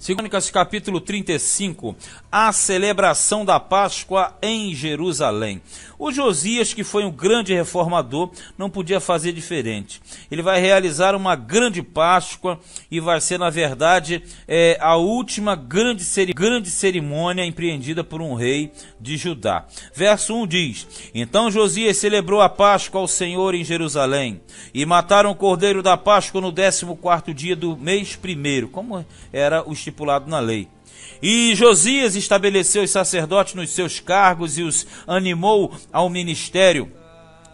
Crônicas capítulo 35, a celebração da Páscoa em Jerusalém. O Josias, que foi um grande reformador, não podia fazer diferente. Ele vai realizar uma grande Páscoa e vai ser, na verdade, a última grande cerimônia empreendida por um rei de Judá. Verso 1 diz: Então Josias celebrou a Páscoa ao Senhor em Jerusalém, e mataram o cordeiro da Páscoa no 14º dia do mês primeiro, como era o estipulado na lei. E Josias estabeleceu os sacerdotes nos seus cargos e os animou ao ministério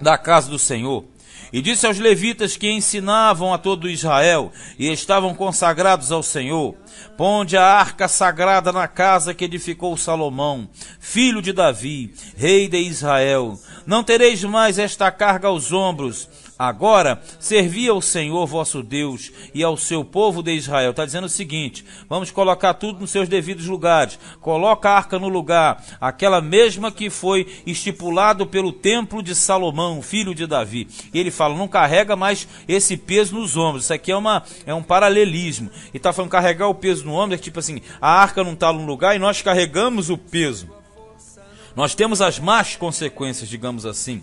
da casa do Senhor. E disse aos levitas que ensinavam a todo Israel e estavam consagrados ao Senhor: Ponde a arca sagrada na casa que edificou Salomão, filho de Davi, rei de Israel. Não tereis mais esta carga aos ombros. Agora, servi ao Senhor vosso Deus e ao seu povo de Israel. Está dizendo o seguinte: vamos colocar tudo nos seus devidos lugares. Coloca a arca no lugar, aquela mesma que foi estipulado pelo templo de Salomão, filho de Davi. E ele fala, não carrega mais esse peso nos ombros. Isso aqui é um paralelismo. E está falando carregar o peso no ombro, é tipo assim, a arca não está no lugar e nós carregamos o peso. Nós temos as más consequências, digamos assim.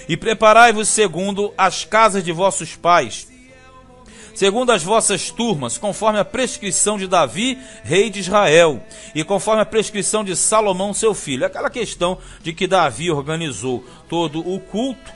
E preparai-vos segundo as casas de vossos pais, segundo as vossas turmas, conforme a prescrição de Davi, rei de Israel, e conforme a prescrição de Salomão, seu filho. Aquela questão de que Davi organizou todo o culto,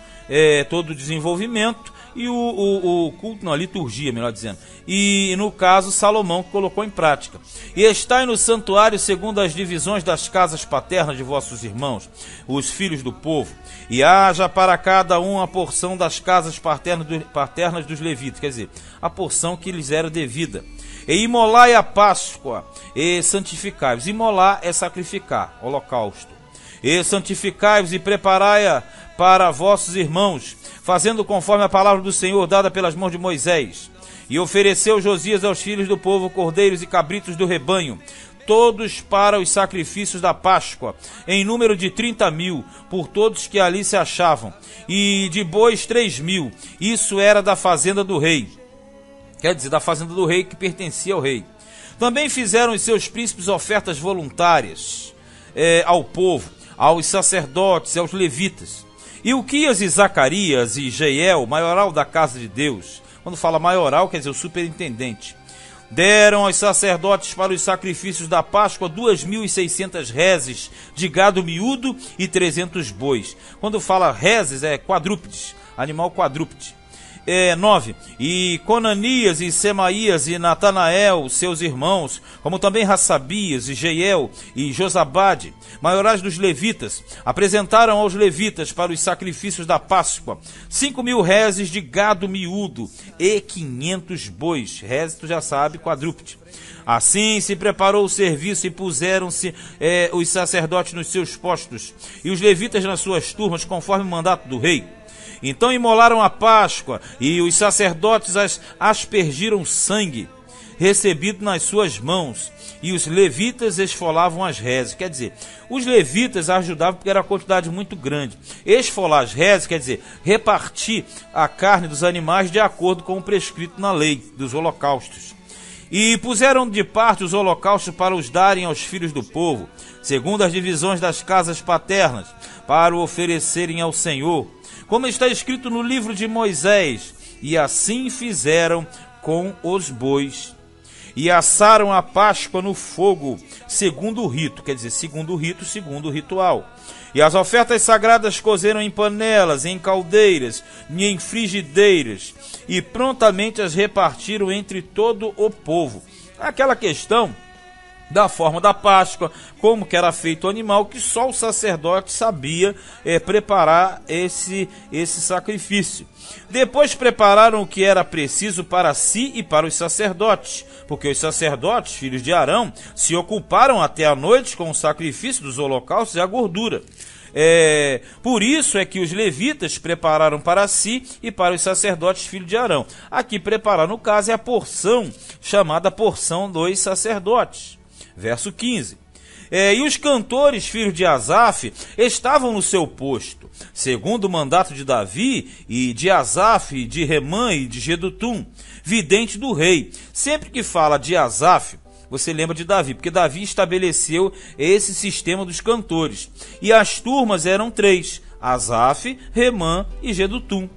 todo o desenvolvimento, e o culto, não, a liturgia, melhor dizendo. E no caso, Salomão colocou em prática. E estai no santuário segundo as divisões das casas paternas de vossos irmãos, os filhos do povo, e haja para cada um a porção das casas paternas dos levitas, quer dizer, a porção que lhes era devida. E imolai a Páscoa, e santificai-vos. Imolar é sacrificar, holocausto. E santificai-vos e preparai-a para vossos irmãos, fazendo conforme a palavra do Senhor dada pelas mãos de Moisés. E ofereceu Josias aos filhos do povo cordeiros e cabritos do rebanho, todos para os sacrifícios da Páscoa, em número de 30.000, por todos que ali se achavam, e de bois 3.000, isso era da fazenda do rei, quer dizer, da fazenda do rei que pertencia ao rei. Também fizeram os seus príncipes ofertas voluntárias ao povo, aos sacerdotes e aos levitas. E Uquias e Zacarias e Jeiel, maioral da casa de Deus, quando fala maioral, quer dizer o superintendente, deram aos sacerdotes para os sacrifícios da Páscoa 2.600 reses de gado miúdo e 300 bois. Quando fala reses, é quadrúpedes, animal quadrúpede. 9. E Conanias e Semaías e Natanael, seus irmãos, como também Rassabias e Jeiel e Josabade, maiorais dos levitas, apresentaram aos levitas para os sacrifícios da Páscoa 5.000 reses de gado miúdo e 500 bois. Reses, tu já sabe, quadrúpede. Assim se preparou o serviço e puseram-se os sacerdotes nos seus postos e os levitas nas suas turmas, conforme o mandato do rei. Então imolaram a Páscoa, e os sacerdotes aspergiram sangue recebido nas suas mãos, e os levitas esfolavam as reses. Quer dizer, os levitas ajudavam porque era uma quantidade muito grande. Esfolar as reses, quer dizer, repartir a carne dos animais de acordo com o prescrito na lei dos holocaustos. E puseram de parte os holocaustos para os darem aos filhos do povo, segundo as divisões das casas paternas, para o oferecerem ao Senhor, como está escrito no livro de Moisés. E assim fizeram com os bois. E assaram a Páscoa no fogo, segundo o rito, quer dizer, segundo o rito, segundo o ritual. E as ofertas sagradas cozeram em panelas, em caldeiras e em frigideiras, e prontamente as repartiram entre todo o povo. Aquela questão da forma da Páscoa, como que era feito o animal, que só o sacerdote sabia preparar esse sacrifício. Depois prepararam o que era preciso para si e para os sacerdotes, porque os sacerdotes, filhos de Arão, se ocuparam até a noite com o sacrifício dos holocaustos e a gordura. Por isso é que os levitas prepararam para si e para os sacerdotes, filhos de Arão. Aqui preparar, no caso, é a porção, chamada porção dos sacerdotes. Verso 15. E os cantores, filhos de Asaf, estavam no seu posto, segundo o mandato de Davi, e de Asaf, e de Remã, e de Jedutum, vidente do rei. Sempre que fala de Asaf, você lembra de Davi, porque Davi estabeleceu esse sistema dos cantores. E as turmas eram 3, Asaf, Remã e Jedutum.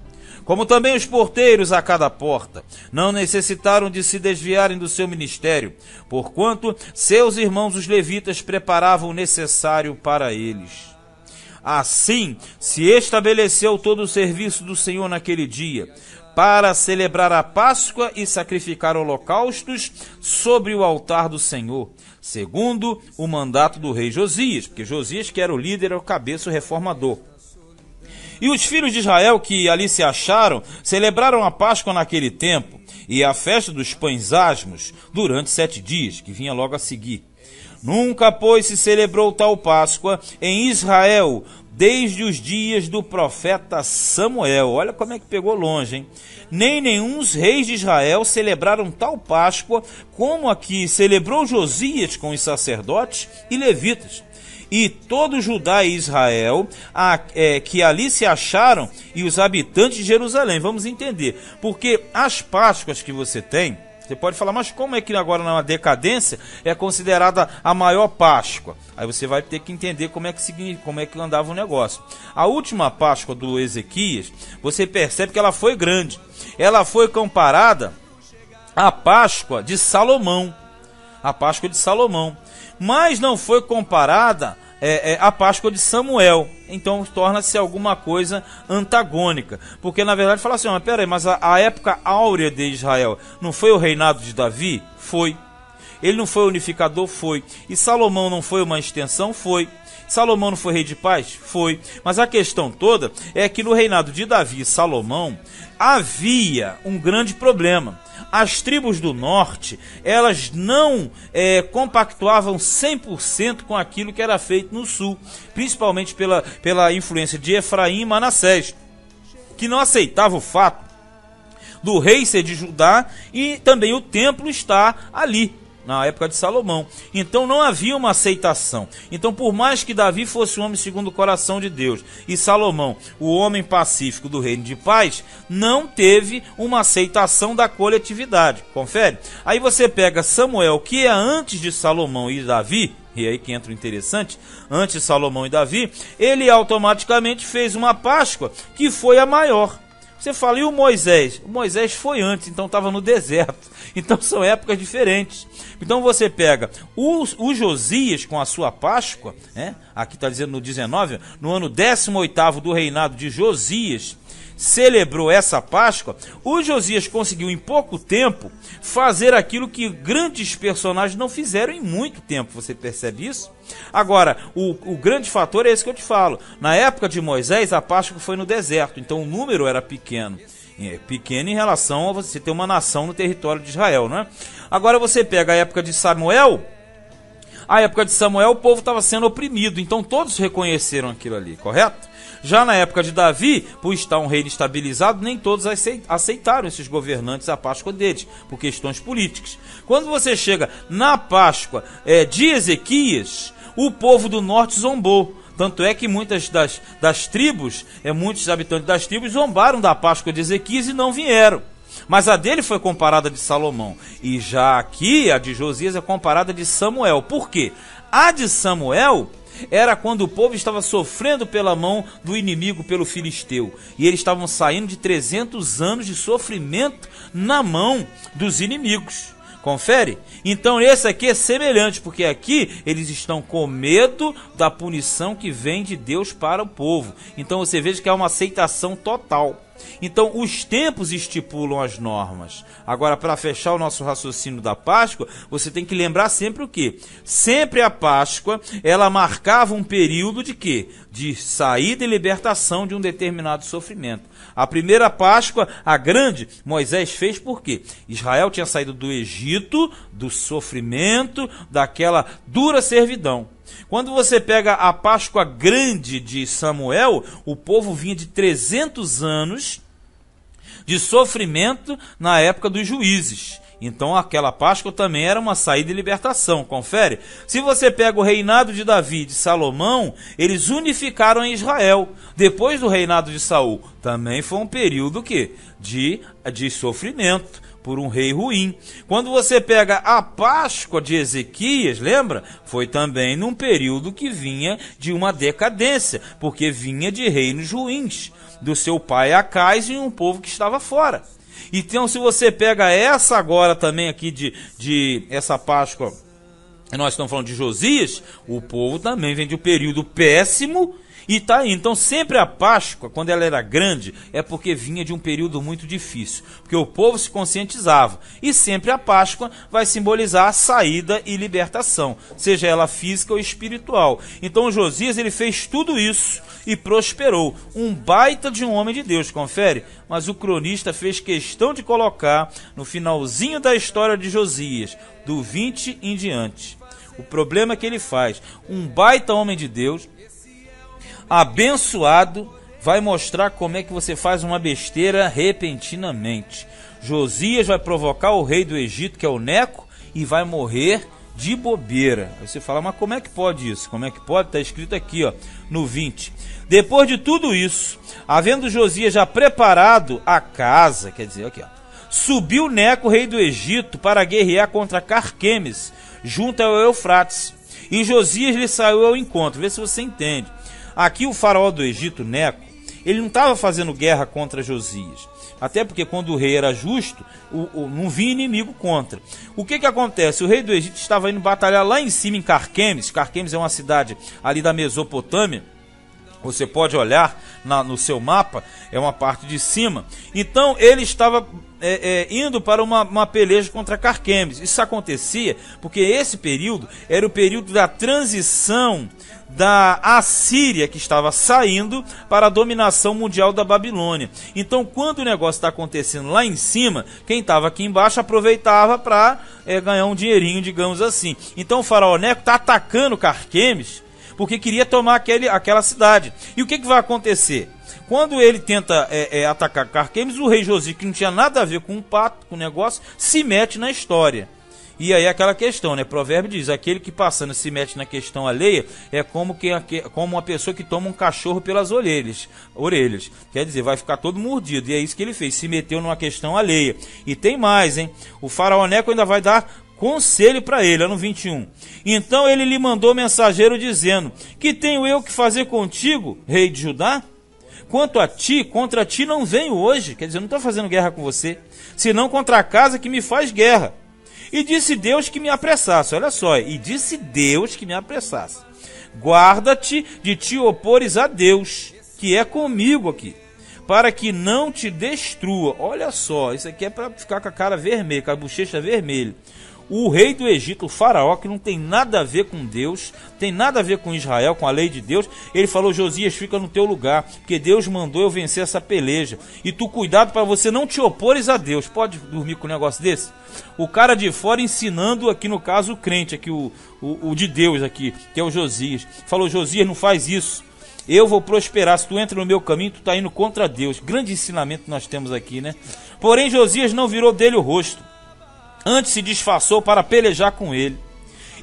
Como também os porteiros a cada porta, não necessitaram de se desviarem do seu ministério, porquanto seus irmãos os levitas preparavam o necessário para eles. Assim se estabeleceu todo o serviço do Senhor naquele dia, para celebrar a Páscoa e sacrificar holocaustos sobre o altar do Senhor, segundo o mandato do rei Josias, porque Josias, que era o líder, era o cabeça, o reformador. E os filhos de Israel que ali se acharam, celebraram a Páscoa naquele tempo, e a festa dos pães asmos, durante 7 dias, que vinha logo a seguir. Nunca, pois, se celebrou tal Páscoa em Israel, desde os dias do profeta Samuel. Olha como é que pegou longe, hein? Nem nenhum dos reis de Israel celebraram tal Páscoa, como a que celebrou Josias com os sacerdotes e levitas. E todo Judá e Israel, que ali se acharam, e os habitantes de Jerusalém. Vamos entender, porque as Páscoas que você tem, você pode falar, mas como é que agora na decadência é considerada a maior Páscoa? Aí você vai ter que entender como é que andava o negócio. A última Páscoa do Ezequias, você percebe que ela foi grande. Ela foi comparada à Páscoa de Salomão. A Páscoa de Salomão. Mas não foi comparada à Páscoa de Samuel. Então torna-se alguma coisa antagônica. Porque na verdade fala assim, mas peraí, mas a época áurea de Israel não foi o reinado de Davi? Foi. Ele não foi unificador? Foi. E Salomão não foi uma extensão? Foi. Salomão não foi rei de paz? Foi. Mas a questão toda é que no reinado de Davi e Salomão havia um grande problema. As tribos do norte, elas não compactuavam 100% com aquilo que era feito no sul, principalmente pela influência de Efraim e Manassés, que não aceitava o fato do rei ser de Judá e também o templo estar ali, na época de Salomão. Então não havia uma aceitação. Então, por mais que Davi fosse um homem segundo o coração de Deus e Salomão, o homem pacífico do reino de paz, não teve uma aceitação da coletividade. Confere? Aí você pega Samuel, que é antes de Salomão e Davi, e aí que entra o interessante, antes de Salomão e Davi, ele automaticamente fez uma Páscoa que foi a maior. Você fala, e o Moisés? O Moisés foi antes, então estava no deserto. Então são épocas diferentes. Então você pega o Josias com a sua Páscoa, aqui está dizendo no 19, no ano 18º do reinado de Josias, celebrou essa Páscoa. O Josias conseguiu em pouco tempo fazer aquilo que grandes personagens não fizeram em muito tempo. Você percebe isso? Agora, o grande fator é esse que eu te falo. Na época de Moisés, a Páscoa foi no deserto, então o número era pequeno. Pequeno em relação a você ter uma nação no território de Israel, não é? Agora você pega a época de Samuel. A época de Samuel o povo estava sendo oprimido, então todos reconheceram aquilo ali, correto? Já na época de Davi, por estar um reino estabilizado, nem todos aceitaram esses governantes a Páscoa deles, por questões políticas. Quando você chega na Páscoa de Ezequias, o povo do norte zombou. Tanto é que muitas das tribos, muitos habitantes das tribos zombaram da Páscoa de Ezequias e não vieram. Mas a dele foi comparada de Salomão. E já aqui, a de Josias é comparada de Samuel. Por quê? A de Samuel era quando o povo estava sofrendo pela mão do inimigo, pelo filisteu. E eles estavam saindo de 300 anos de sofrimento na mão dos inimigos. Confere? Então esse aqui é semelhante, porque aqui eles estão com medo da punição que vem de Deus para o povo. Então você veja que é uma aceitação total. Então os tempos estipulam as normas. Agora, para fechar o nosso raciocínio da Páscoa, você tem que lembrar sempre o quê? Sempre a Páscoa, ela marcava um período de quê? De saída e libertação de um determinado sofrimento. A primeira Páscoa, a grande, Moisés fez por quê? Israel tinha saído do Egito, do sofrimento, daquela dura servidão. Quando você pega a Páscoa grande de Samuel, o povo vinha de 300 anos de sofrimento na época dos juízes. Então aquela Páscoa também era uma saída e libertação, confere? Se você pega o reinado de Davi e de Salomão, eles unificaram em Israel. Depois do reinado de Saul, também foi um período que de sofrimento. por um rei ruim. Quando você pega a Páscoa de Ezequias, lembra? Foi também num período que vinha de uma decadência, porque vinha de reinos ruins, do seu pai Acais e um povo que estava fora. Então, se você pega essa agora também aqui de essa Páscoa, nós estamos falando de Josias, o povo também vem de um período péssimo e tá aí. Então, sempre a Páscoa, quando ela era grande, é porque vinha de um período muito difícil, porque o povo se conscientizava. E sempre a Páscoa vai simbolizar a saída e libertação, seja ela física ou espiritual. Então, Josias, ele fez tudo isso e prosperou. Um baita de um homem de Deus, confere? Mas o cronista fez questão de colocar no finalzinho da história de Josias, do 20 em diante. O problema é que ele faz um baita homem de Deus, abençoado, vai mostrar como é que você faz uma besteira repentinamente. Josias vai provocar o rei do Egito, que é o Neco, e vai morrer de bobeira. Aí você fala, mas como é que pode isso? Como é que pode? Está escrito aqui, ó, no 20. Depois de tudo isso, havendo Josias já preparado a casa, quer dizer, aqui, ó, subiu Neco, rei do Egito, para guerrear contra Carquemes, junto ao Eufrates. E Josias lhe saiu ao encontro. Vê se você entende. Aqui o faraó do Egito, Neco, ele não estava fazendo guerra contra Josias. Até porque quando o rei era justo, não vinha inimigo contra. O que acontece? O rei do Egito estava indo batalhar lá em cima em Carquemes. Carquemes é uma cidade ali da Mesopotâmia. Você pode olhar no seu mapa, é uma parte de cima. Então ele estava indo para uma peleja contra Carquemes. Isso acontecia porque esse período era o período da transição da Assíria, que estava saindo para a dominação mundial da Babilônia. Então, quando o negócio está acontecendo lá em cima, quem estava aqui embaixo aproveitava para ganhar um dinheirinho, digamos assim. Então o faraó Neco está atacando Carquemes porque queria tomar aquela cidade. E o que vai acontecer? Quando ele tenta atacar Carquemes, o rei Josias, que não tinha nada a ver com o pacto, com o negócio, se mete na história. E aí aquela questão, né? Provérbio diz, aquele que passando se mete na questão alheia é como uma pessoa que toma um cachorro pelas orelhas. Quer dizer, vai ficar todo mordido. E é isso que ele fez, se meteu numa questão alheia. E tem mais, hein? O faraó Neco ainda vai dar conselho para ele, no 21. Então ele lhe mandou mensageiro dizendo, que tenho eu que fazer contigo, rei de Judá? Quanto a ti, contra ti não venho hoje. Quer dizer, eu não estou fazendo guerra com você, senão contra a casa que me faz guerra. E disse Deus que me apressasse, olha só, e disse Deus que me apressasse. Guarda-te de te opores a Deus, que é comigo aqui, para que não te destrua. Olha só, isso aqui é para ficar com a cara vermelha, com a bochecha vermelha. O rei do Egito, o faraó, que não tem nada a ver com Deus, tem nada a ver com Israel, com a lei de Deus, ele falou, Josias, fica no teu lugar, porque Deus mandou eu vencer essa peleja. E tu cuidado para você não te opores a Deus. Pode dormir com um negócio desse? O cara de fora ensinando, aqui no caso o crente, aqui o de Deus aqui, que é o Josias. Falou, Josias, não faz isso. Eu vou prosperar, se tu entra no meu caminho, tu está indo contra Deus. Grande ensinamento nós temos aqui, né? Porém, Josias não virou dele o rosto. Antes se disfarçou para pelejar com ele.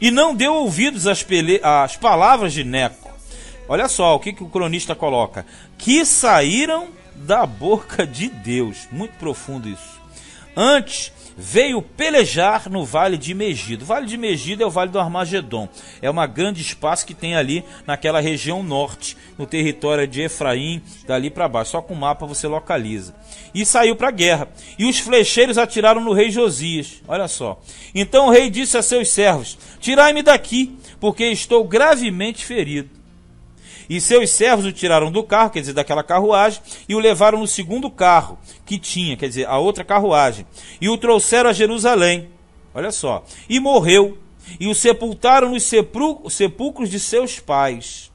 E não deu ouvidos às palavras de Neco. Olha só o que o cronista coloca. Que saíram da boca de Deus. Muito profundo isso. Antes veio pelejar no Vale de Megido. O Vale de Megido é o Vale do Armagedon. É um grande espaço que tem ali naquela região norte, no território de Efraim, dali para baixo. Só com o mapa você localiza. E saiu para a guerra. E os flecheiros atiraram no rei Josias. Olha só. Então o rei disse a seus servos, tirai-me daqui, porque estou gravemente ferido. E seus servos o tiraram do carro, quer dizer, daquela carruagem, e o levaram no segundo carro que tinha, quer dizer, a outra carruagem. E o trouxeram a Jerusalém. Olha só. E morreu. E o sepultaram nos sepulcros de seus pais.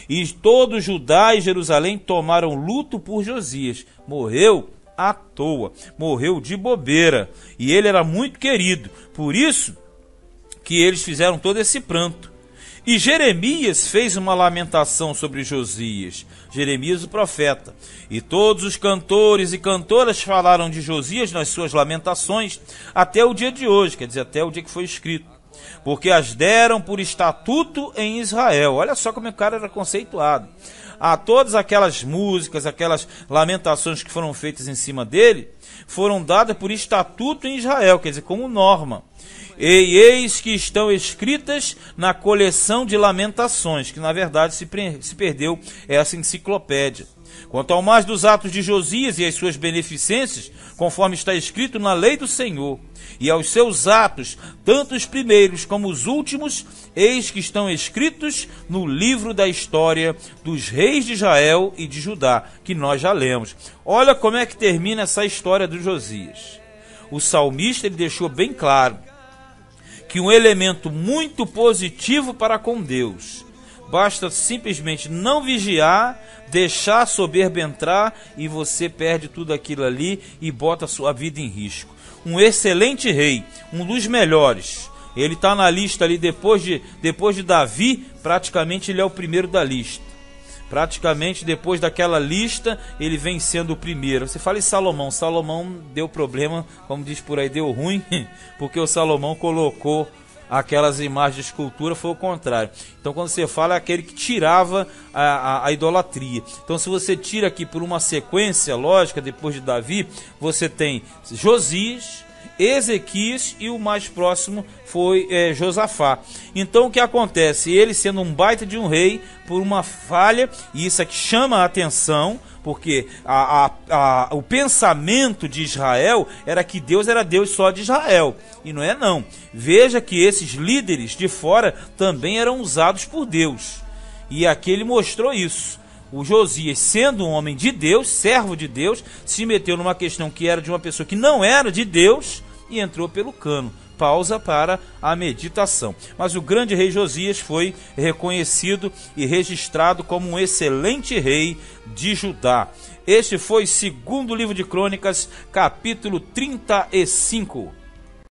E todo Judá e Jerusalém tomaram luto por Josias. Morreu à toa. Morreu de bobeira. E ele era muito querido. Por isso que eles fizeram todo esse pranto. E Jeremias fez uma lamentação sobre Josias, Jeremias o profeta. E todos os cantores e cantoras falaram de Josias nas suas lamentações até o dia de hoje, quer dizer, até o dia que foi escrito. porque as deram por estatuto em Israel. Olha só como o cara era conceituado. A todas aquelas músicas, aquelas lamentações que foram feitas em cima dele, foram dadas por estatuto em Israel, quer dizer, como norma. E eis que estão escritas na coleção de lamentações, que na verdade se perdeu essa enciclopédia. Quanto ao mais dos atos de Josias e as suas beneficências, conforme está escrito na lei do Senhor, e aos seus atos, tanto os primeiros como os últimos, eis que estão escritos no livro da história dos reis de Israel e de Judá, que nós já lemos. Olha como é que termina essa história do Josias. O salmista ele deixou bem claro que um elemento muito positivo para com Deus, basta simplesmente não vigiar, deixar a soberba entrar e você perde tudo aquilo ali e bota a sua vida em risco. Um excelente rei, um dos melhores. Ele está na lista ali depois de Davi, praticamente ele é o primeiro da lista. Praticamente depois daquela lista ele vem sendo o primeiro. Você fala em Salomão. Salomão deu problema, como diz por aí, deu ruim, porque o Salomão colocou aquelas imagens de escultura, foi o contrário. Então quando você fala é aquele que tirava a idolatria. Então se você tira aqui por uma sequência lógica, depois de Davi, você tem Josias, Ezequias e o mais próximo foi Josafá. Então o que acontece? Ele sendo um baita de um rei, por uma falha, e isso aqui chama a atenção, porque o pensamento de Israel era que Deus era Deus só de Israel, e não é não. Veja que esses líderes de fora também eram usados por Deus, e aqui ele mostrou isso. O Josias, sendo um homem de Deus, servo de Deus, se meteu numa questão que era de uma pessoa que não era de Deus e entrou pelo cano. Pausa para a meditação. Mas o grande rei Josias foi reconhecido e registrado como um excelente rei de Judá. Este foi o segundo livro de Crônicas, capítulo 35.